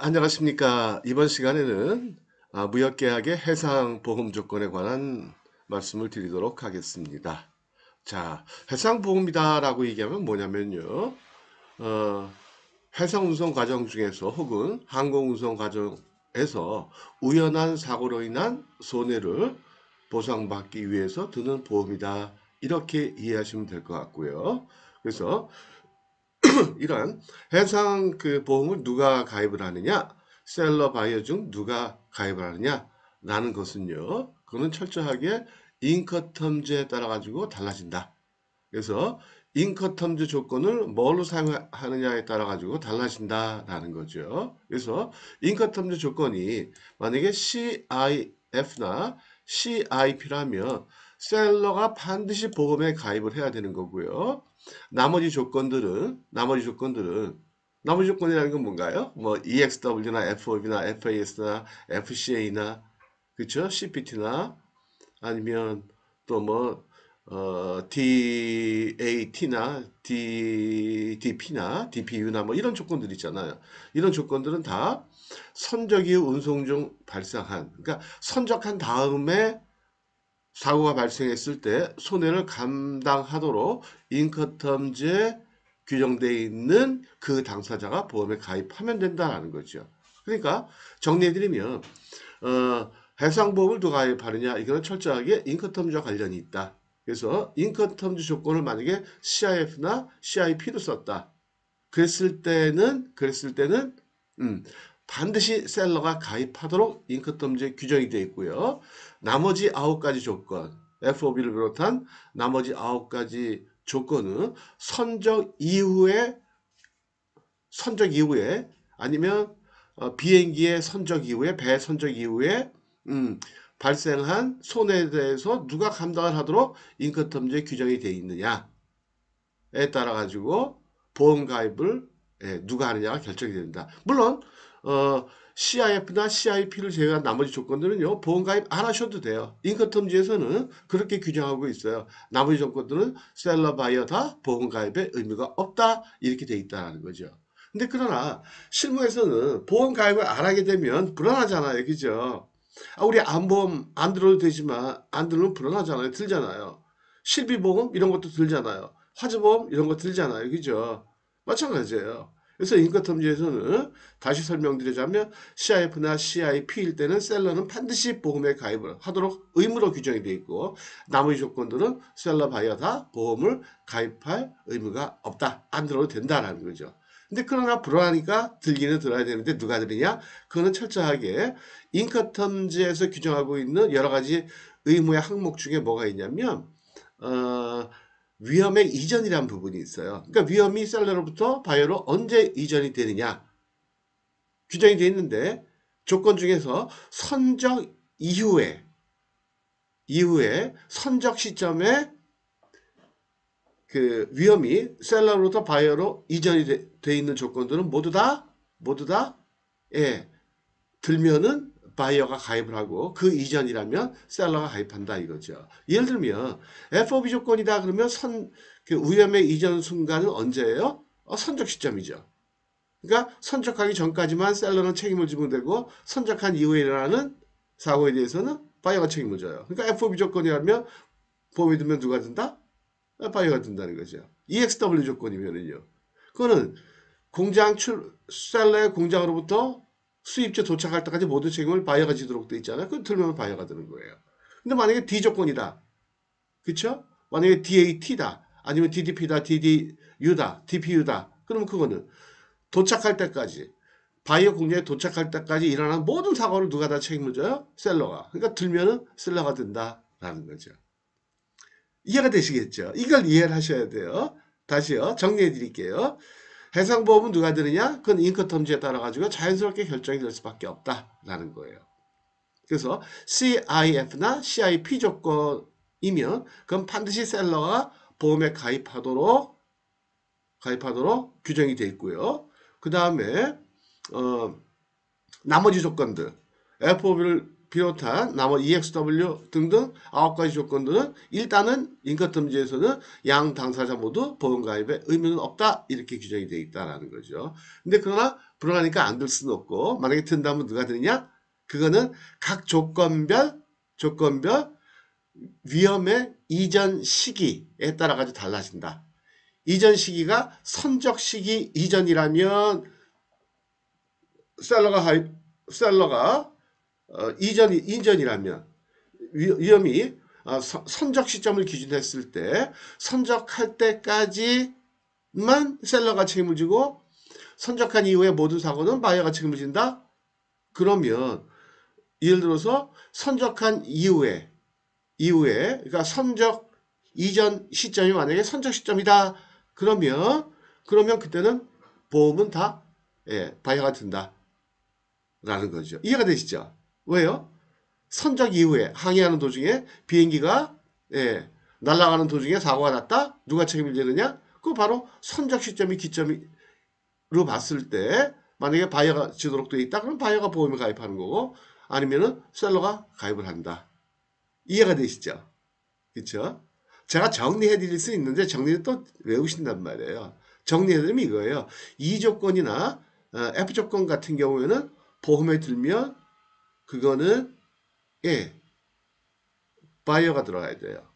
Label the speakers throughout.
Speaker 1: 안녕하십니까. 이번 시간에는 무역계약의 해상보험 조건에 관한 말씀을 드리도록 하겠습니다. 자, 해상보험이다라고 얘기하면 뭐냐면요. 어, 해상운송 과정 중에서 혹은 항공운송 과정에서 우연한 사고로 인한 손해를 보상받기 위해서 드는 보험이다. 이렇게 이해하시면 될 것 같고요. 그래서 이러한 해상 보험을 누가 가입을 하느냐, 셀러 바이어 중 누가 가입을 하느냐 라는 것은요, 그거는 철저하게 인커텀즈에 따라 가지고 달라진다. 그래서 인커텀즈 조건을 뭘로 사용하느냐에 따라 가지고 달라진다라는 거죠. 그래서 인커텀즈 조건이 만약에 CIF나 CIP라면 셀러가 반드시 보험에 가입을 해야 되는 거고요. 나머지 조건이라는 건 뭔가요? 뭐 EXW나 FOB나 FAS나 FCA나 그쵸? CPT나 아니면 또뭐 DAT나 DP나 DPU나 뭐 이런 조건들 있잖아요. 이런 조건들은 다 선적 이후 운송 중 발생한, 그러니까 선적한 다음에 사고가 발생했을 때 손해를 감당하도록 인커텀즈에 규정되어 있는 그 당사자가 보험에 가입하면 된다는 거죠. 그러니까 정리해드리면 해상보험을 누가 가입하느냐, 이거는 철저하게 인커텀즈와 관련이 있다. 그래서 인커텀즈 조건을 만약에 CIF나 CIP도 썼다. 그랬을 때는 음, 반드시 셀러가 가입하도록 인커텀즈에 규정이 되어 있고요. 나머지 9가지 조건, FOB를 비롯한 나머지 9가지 조건은 선적 이후에 아니면 비행기의 선적 이후에, 배 선적 이후에 음, 발생한 손해에 대해서 누가 감당을 하도록 인커텀즈에 규정이 되어 있느냐에 따라 가지고 보험 가입을 누가 하느냐가 결정이 된다. 물론 CIF나 CIP를 제외한 나머지 조건들은요, 보험 가입 안 하셔도 돼요. 인커텀즈에서는 그렇게 규정하고 있어요. 나머지 조건들은 셀러 바이어 다 보험 가입에 의무가 없다, 이렇게 돼 있다는 거죠. 근데 그러나 실무에서는 보험 가입을 안 하게 되면 불안하잖아요, 그죠? 우리 안보험 안 들어도 되지만 안 들으면 불안하잖아요, 들잖아요. 실비보험 이런 것도 들잖아요. 화재보험 이런 거 들잖아요, 그죠? 마찬가지예요. 그래서 인커텀즈에서는 다시 설명드리자면 CIF나 CIP일 때는 셀러는 반드시 보험에 가입을 하도록 의무로 규정이 되어 있고, 나머지 조건들은 셀러 바이어 다 보험을 가입할 의무가 없다. 안 들어도 된다라는 거죠. 근데 그러나 불안하니까 들기는 들어야 되는데 누가 들으냐? 그거는 철저하게 인커텀즈에서 규정하고 있는 여러 가지 의무의 항목 중에 뭐가 있냐면 어, 위험의 이전이라는 부분이 있어요. 그러니까 위험이 셀러로부터 바이어로 언제 이전이 되느냐 규정이 되어 있는데, 조건 중에서 선적 이후에 선적 시점에 그 위험이 셀러로부터 바이어로 이전이 돼 있는 조건들은 모두 다 예, 들면은 바이어가 가입을 하고, 그 이전이라면 셀러가 가입한다 이거죠. 예를 들면 FOB 조건이다 그러면 그 위험의 이전 순간은 언제예요? 선적 시점이죠. 그러니까 선적하기 전까지만 셀러는 책임을 지면 되고, 선적한 이후에 일어나는 사고에 대해서는 바이어가 책임을 져요. 그러니까 FOB 조건이라면 보험이 들면 누가 든다? 바이어가 든다는 거죠. EXW 조건이면은요, 그거는 셀러의 공장으로부터 수입체 도착할 때까지 모든 책임을 바이어가 지도록 돼 있잖아요. 그건 들면 바이어가 드는 거예요. 근데 만약에 D 조건이다. 그쵸? 만약에 DAT다. 아니면 DDP다, DDU다, DPU다. 그러면 그거는 도착할 때까지, 바이어 공장에 도착할 때까지 일어나는 모든 사고를 누가 다 책임을 져요? 셀러가. 그러니까 들면은 셀러가 든다라는 거죠. 이해가 되시겠죠? 이걸 이해를 하셔야 돼요. 다시요. 정리해 드릴게요. 해상보험은 누가 드느냐? 그건 인커텀즈에 따라 가지고 자연스럽게 결정이 될 수밖에 없다라는 거예요. 그래서 CIF나 CIP 조건이면 그건 반드시 셀러가 보험에 가입하도록 규정이 되어 있고요. 그 다음에 나머지 조건들, FOB를 비롯한 나머지 EXW 등등 9가지 조건들은 일단은 인커텀지에서는 양 당사자 모두 보험가입에 의무는 없다 이렇게 규정이 되어 있다라는 거죠. 근데 그러나 불안하니까 안 들 수는 없고 만약에 든다면 누가 드느냐? 그거는 각 조건별 위험의 이전 시기에 따라 가지고 달라진다. 이전 시기가 선적 시기 이전이라면 셀러가 이전이라면 위험이 선적 시점을 기준으로 했을 때 선적할 때까지만 셀러가 책임을 지고 선적한 이후에 모든 사고는 바이어가 책임을 진다. 그러면 예를 들어서 선적한 이후에 그러니까 선적 이전 시점이 만약에 선적 시점이다. 그러면 그때는 보험은 다 바이어가 든다. 라는 거죠. 이해가 되시죠? 왜요? 선적 이후에 항해하는 도중에 비행기가 날아가는 도중에 사고가 났다? 누가 책임을 지느냐? 그거 바로 선적 시점이 기점으로 봤을 때 만약에 바이어가 지도록 되어 있다? 그럼 바이어가 보험에 가입하는 거고 아니면은 셀러가 가입을 한다. 이해가 되시죠? 그쵸? 제가 정리해 드릴 수 있는데 정리를 또 외우신단 말이에요. 정리해 드리면 이거예요. E 조건이나 F 조건 같은 경우에는 보험에 들면 그거는 바이어가 들어가야 돼요.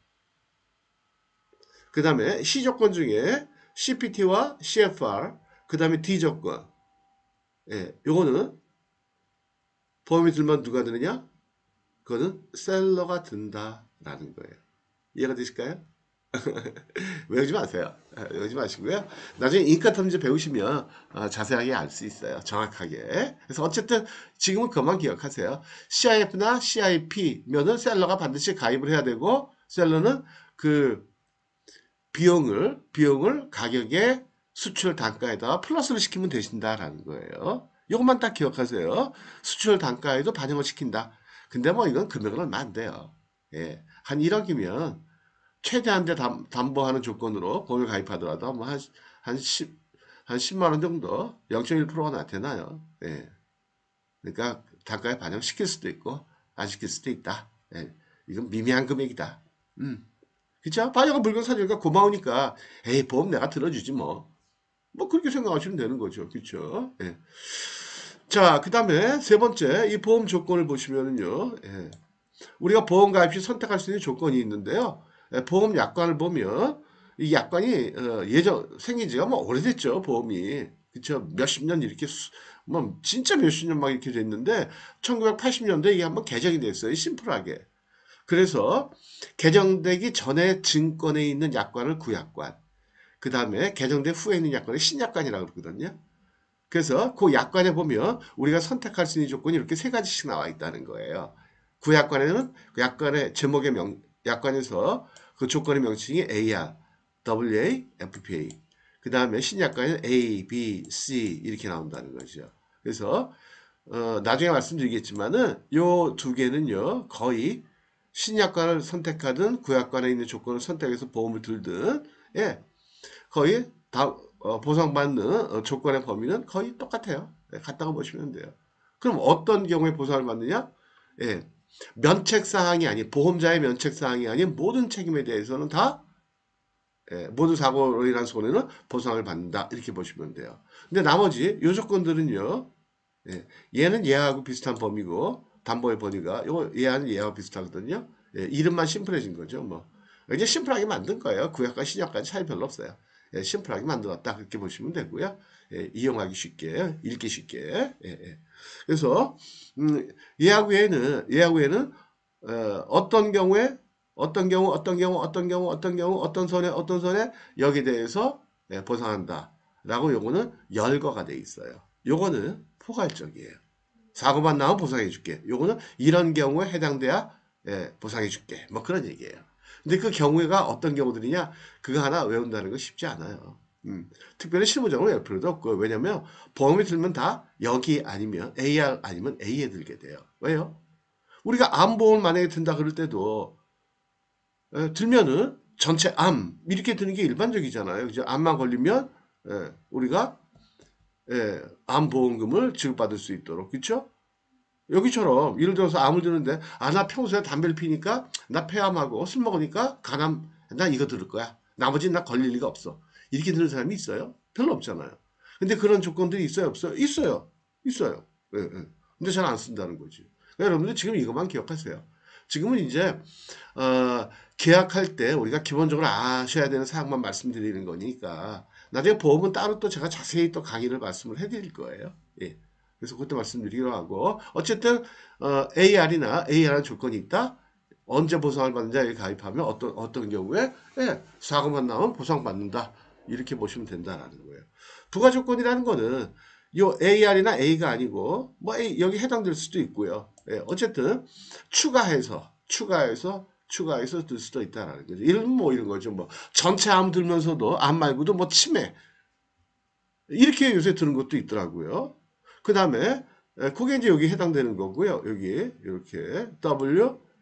Speaker 1: 그 다음에 C 조건 중에 CPT와 CFR 그 다음에 D 조건 요거는 보험에 들면 누가 드느냐? 그거는 셀러가 든다라는 거예요. 이해가 되실까요? 외우지 마세요. 외우지 마시고요. 나중에 인카텀지 배우시면 자세하게 알 수 있어요. 정확하게. 그래서 어쨌든 지금은 그만 기억하세요. CIF나 CIP면은 셀러가 반드시 가입을 해야 되고 셀러는 그 비용을 가격의 수출 단가에다가 플러스를 시키면 되신다라는 거예요. 이것만 딱 기억하세요. 수출 단가에도 반영을 시킨다. 근데 뭐 이건 금액은 얼마 안 돼요. 한 1억이면 최대한 대 담보하는 조건으로 보험을 가입하더라도 뭐 한 10만 원 정도 0.1%가 나타나요. 그러니까 단가에 반영시킬 수도 있고 안 시킬 수도 있다. 이건 미미한 금액이다. 그쵸? 바이오가 물건 사주니까 고마우니까 에이 보험 내가 들어주지 뭐. 뭐 그렇게 생각하시면 되는 거죠. 그쵸? 자, 그 다음에 세 번째 이 보험 조건을 보시면은요. 우리가 보험 가입 시 선택할 수 있는 조건이 있는데요. 보험 약관을 보면 이 약관이 예전 생긴 지가 뭐 오래됐죠. 보험이. 그쵸? 몇십 년 이렇게 뭐 진짜 몇십 년 막 이렇게 됐는데 1980년도에 이게 한번 개정이 됐어요. 심플하게. 그래서 개정되기 전에 증권에 있는 약관을 구약관, 그 다음에 개정된 후에 있는 약관을 신약관이라고 그러거든요. 그래서 그 약관에 보면 우리가 선택할 수 있는 조건이 이렇게 세 가지씩 나와 있다는 거예요. 구약관에는 그 약관의 제목의 약관에서 그 조건의 명칭이 AR, WA, FPA. 그 다음에 신약관에는 A, B, C 이렇게 나온다는 거죠. 그래서 나중에 말씀드리겠지만은 요 두 개는요 거의 신약관을 선택하든 구약관에 있는 조건을 선택해서 보험을 들든 거의 다 보상받는 조건의 범위는 거의 똑같아요. 같다고 보시면 돼요. 그럼 어떤 경우에 보상을 받느냐? 면책사항이 아닌 보험자의 면책사항이 아닌 모든 책임에 대해서는 다 모든 사고로 인한 손해는 보상을 받는다 이렇게 보시면 돼요. 근데 나머지 요 조건들은요. 얘는 얘하고 비슷한 범위고 담보의 범위가 요거 얘하고 얘하고 비슷하거든요. 이름만 심플해진 거죠. 뭐 이제 심플하게 만든 거예요. 구약과 신약까지 차이 별로 없어요. 심플하게 만들었다 그렇게 보시면 되고요. 이용하기 쉽게 읽기 쉽게. 그래서 얘하고 얘는 어떤 경우에 어떤 손해 여기에 대해서 보상한다라고 요거는 열거가 돼 있어요. 요거는 포괄적이에요. 사고만 나면 보상해 줄게. 요거는 이런 경우에 해당돼야 보상해 줄게. 뭐 그런 얘기예요. 근데 그 경우가 어떤 경우들이냐? 그거 하나 외운다는 거 쉽지 않아요. 특별히 실무적으로 외울 필요도 없고 왜냐면 보험이 들면 다 여기 아니면 AR 아니면 A에 들게 돼요. 왜요? 우리가 암보험을 만약에 든다 그럴 때도 들면은 전체 암 이렇게 드는 게 일반적이잖아요. 그죠? 암만 걸리면 우리가 암보험금을 지급받을 수 있도록 그렇죠? 여기처럼 예를 들어서 암을 드는데 나 평소에 담배를 피니까 나 폐암하고 술 먹으니까 간암 나 이거 들을 거야. 나머지는 나 걸릴 리가 없어. 이렇게 드는 사람이 있어요? 별로 없잖아요. 근데 그런 조건들이 있어요, 없어요? 있어요. 있어요. 예, 예. 근데 잘 안 쓴다는 거지. 그러니까 여러분들 지금 이것만 기억하세요. 지금은 이제 계약할 때 우리가 기본적으로 아셔야 되는 사항만 말씀드리는 거니까 나중에 보험은 따로 또 제가 자세히 또 강의를 말씀을 해드릴 거예요. 예. 그래서 그때 말씀드리기로 하고 어쨌든 AR이나 AR한 조건이 있다. 언제 보상을 받는지 가입하면 어떤 경우에 사고만 나면 보상받는다. 이렇게 보시면 된다라는 거예요. 부가 조건이라는 거는 요 AR이나 A가 아니고 뭐 A, 여기 해당될 수도 있고요. 어쨌든 추가해서 들 수도 있다라는 거죠. 이런 뭐 이런 거죠. 뭐 전체 암 들면서도 암 말고도 뭐 치매 이렇게 요새 드는 것도 있더라고요. 그 다음에 그게 이제 여기 해당되는 거고요. 여기 이렇게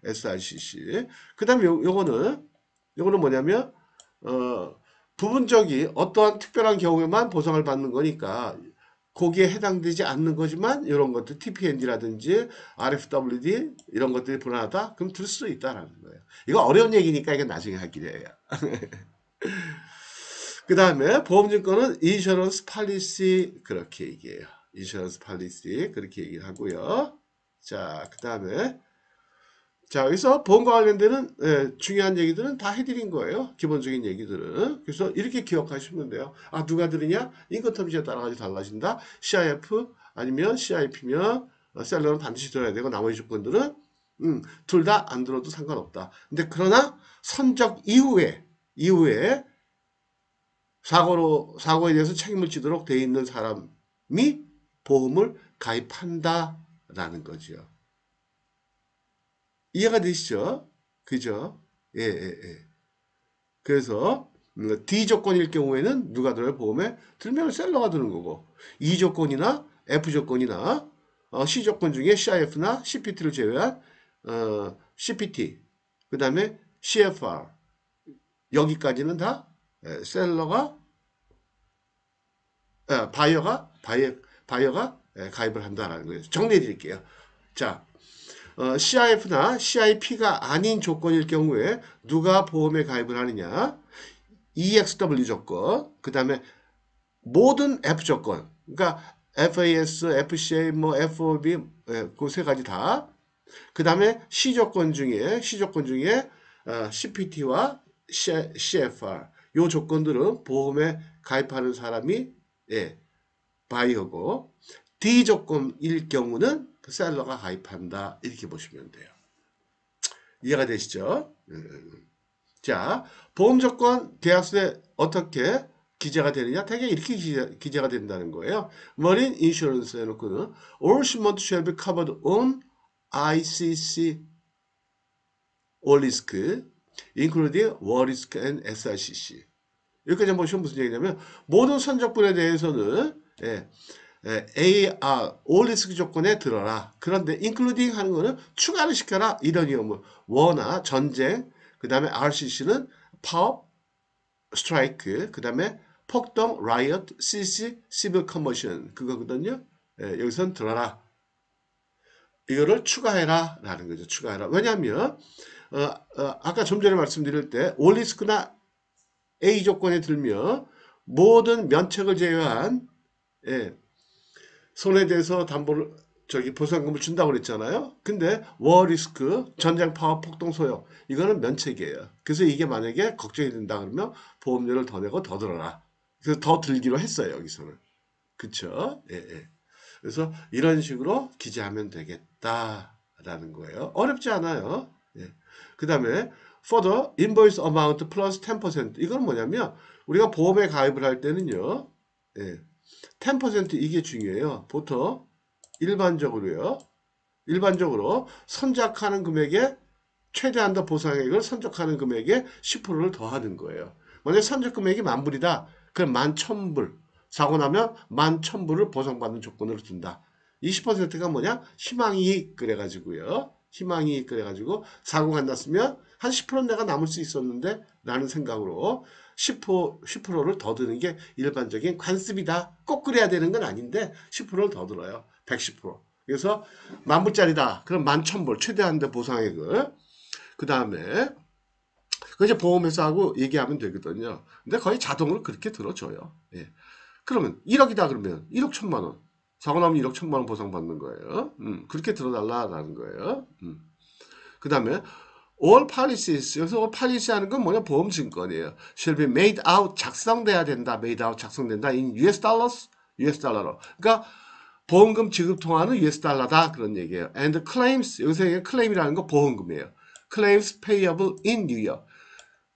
Speaker 1: WSICC. 그 다음에 요거는 뭐냐면 부분적이 어떠한 특별한 경우에만 보상을 받는 거니까 거기에 해당되지 않는 거지만 이런 것들 TPND라든지 RFWD 이런 것들이 불안하다? 그럼 들 수도 있다라는 거예요. 이거 어려운 얘기니까 이건 나중에 하기로 해요. 그 다음에 보험증권은 인셔런스 팔리시 그렇게 얘기해요. 인셔런스 팔리시 그렇게 얘기를 하고요. 자, 그 다음에 자, 여기서 보험과 관련되는 중요한 얘기들은 다 해드린 거예요. 기본적인 얘기들은. 그래서 이렇게 기억하시면 돼요. 누가 들으냐? 인컴텀지에 따라 가지고 달라진다. CIF 아니면 CIP면 셀러는 반드시 들어야 되고 나머지 조건들은 둘 다 안 들어도 상관없다. 근데 그러나 선적 이후에 사고에 대해서 책임을 지도록 돼 있는 사람이 보험을 가입한다라는 거죠. 이해가 되시죠? 그죠? 예, 예, 예. 그래서 D 조건일 경우에는 누가 들어요? 보험에 들면 셀러가 드는 거고 E 조건이나 F 조건이나 C 조건 중에 CIF나 CPT를 제외한 CPT 그 다음에 CFR 여기까지는 다 셀러가 바이어가 가입을 한다라는 거예요. 정리해 드릴게요. 자, CIF나 CIP가 아닌 조건일 경우에 누가 보험에 가입을 하느냐? EXW 조건, 그 다음에 모든 F 조건, 그러니까 FAS, FCA, 뭐 FOB, 그 세 가지 다. 그 다음에 C 조건 중에 CPT와 CFR, 요 조건들은 보험에 가입하는 사람이 바이어고 D 조건일 경우는 셀러가 가입한다 이렇게 보시면 돼요. 이해가 되시죠? 자, 보험 조건 계약서에 어떻게 기재가 되느냐? 대개 이렇게 기재가 된다는 거예요. Marine Insurance 해놓고는 All shipment shall be covered on ICC All Risk, including War Risk and SICC. 여기까지 보시면 무슨 얘기냐면 모든 선적분에 대해서는 AR, all risk 조건에 들어라. 그런데 including 하는 거는 추가를 시켜라. 이런 경우 워나 전쟁, 그 다음에 RCC는 파업, 스트라이크, 그 다음에 폭동, riot, CC, civil commotion 그거거든요. 여기선 들어라. 이거를 추가해라 라는 거죠. 추가해라. 왜냐하면 아까 좀 전에 말씀드릴 때 all risk나 A 조건에 들면 모든 면책을 제외한 손해대서 보상금을 준다고 그랬잖아요. 근데 워리스크, 전쟁, 파업, 폭동, 소요 이거는 면책이에요. 그래서 이게 만약에 걱정이 된다 그러면 보험료를 더 내고 더 들어라. 그래서 더 들기로 했어요. 여기서는. 그쵸? 예, 예. 그래서 이런 식으로 기재하면 되겠다라는 거예요. 어렵지 않아요. 예. 그 다음에 further invoice amount plus 10% 이건 뭐냐면 우리가 보험에 가입을 할 때는요. 10% 이게 중요해요. 보통 일반적으로 선적하는 금액에 최대한도 보상액을 선적하는 금액에 10%를 더하는 거예요. 만약 선적 금액이 10,000불이다. 그럼 11,000불. 사고 나면 11,000불을 보상받는 조건으로 둔다. 20%가 뭐냐? 희망이익 그래가지고요. 희망이익 그래가지고 사고가 났으면 한 10%는 내가 남을 수 있었는데 라는 생각으로 10%를 더 드는 게 일반적인 관습이다. 꼭 그래야 되는 건 아닌데 10%를 더 들어요. 110%. 그래서 10,000불짜리다. 그럼 11,000불 최대한대 보상액을. 그 다음에 그 이제 보험회사하고 얘기하면 되거든요. 근데 거의 자동으로 그렇게 들어줘요. 예. 그러면 1억이다 그러면 1억 1천만 원. 사고 나면 1억 1천만 원 보상받는 거예요. 그렇게 들어달라라는 거예요. 그 다음에 all policies, 여기서 all policy 하는 건 뭐냐? 보험 증권이에요. shall be made out, 작성돼야 된다. made out, 작성된다. in US dollars, US 달러로. 그러니까 보험금 지급 통화는 US 달러다. 그런 얘기예요. and claims, 여기서 claim이라는 거 보험금이에요. claims payable in New York.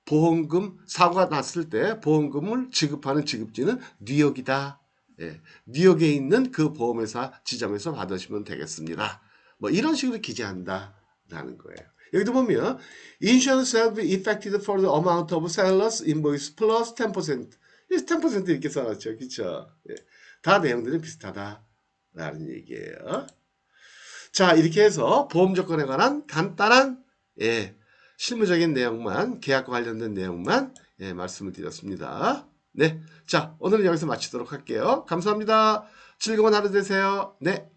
Speaker 1: 보험금, 사고가 났을 때 보험금을 지급하는 지급지는 뉴욕이다. 예, 뉴욕에 있는 그 보험회사 지점에서 받으시면 되겠습니다. 뭐 이런 식으로 기재한다라는 거예요. 여기도 보면 insurance shall be effected for the amount of seller's invoice plus 10%. 10% 이렇게 써놨죠. 그쵸? 예, 다 내용들은 비슷하다라는 얘기예요. 자, 이렇게 해서 보험 조건에 관한 간단한 예, 실무적인 내용만, 계약과 관련된 내용만 예, 말씀을 드렸습니다. 네, 자, 오늘은 여기서 마치도록 할게요. 감사합니다. 즐거운 하루 되세요. 네.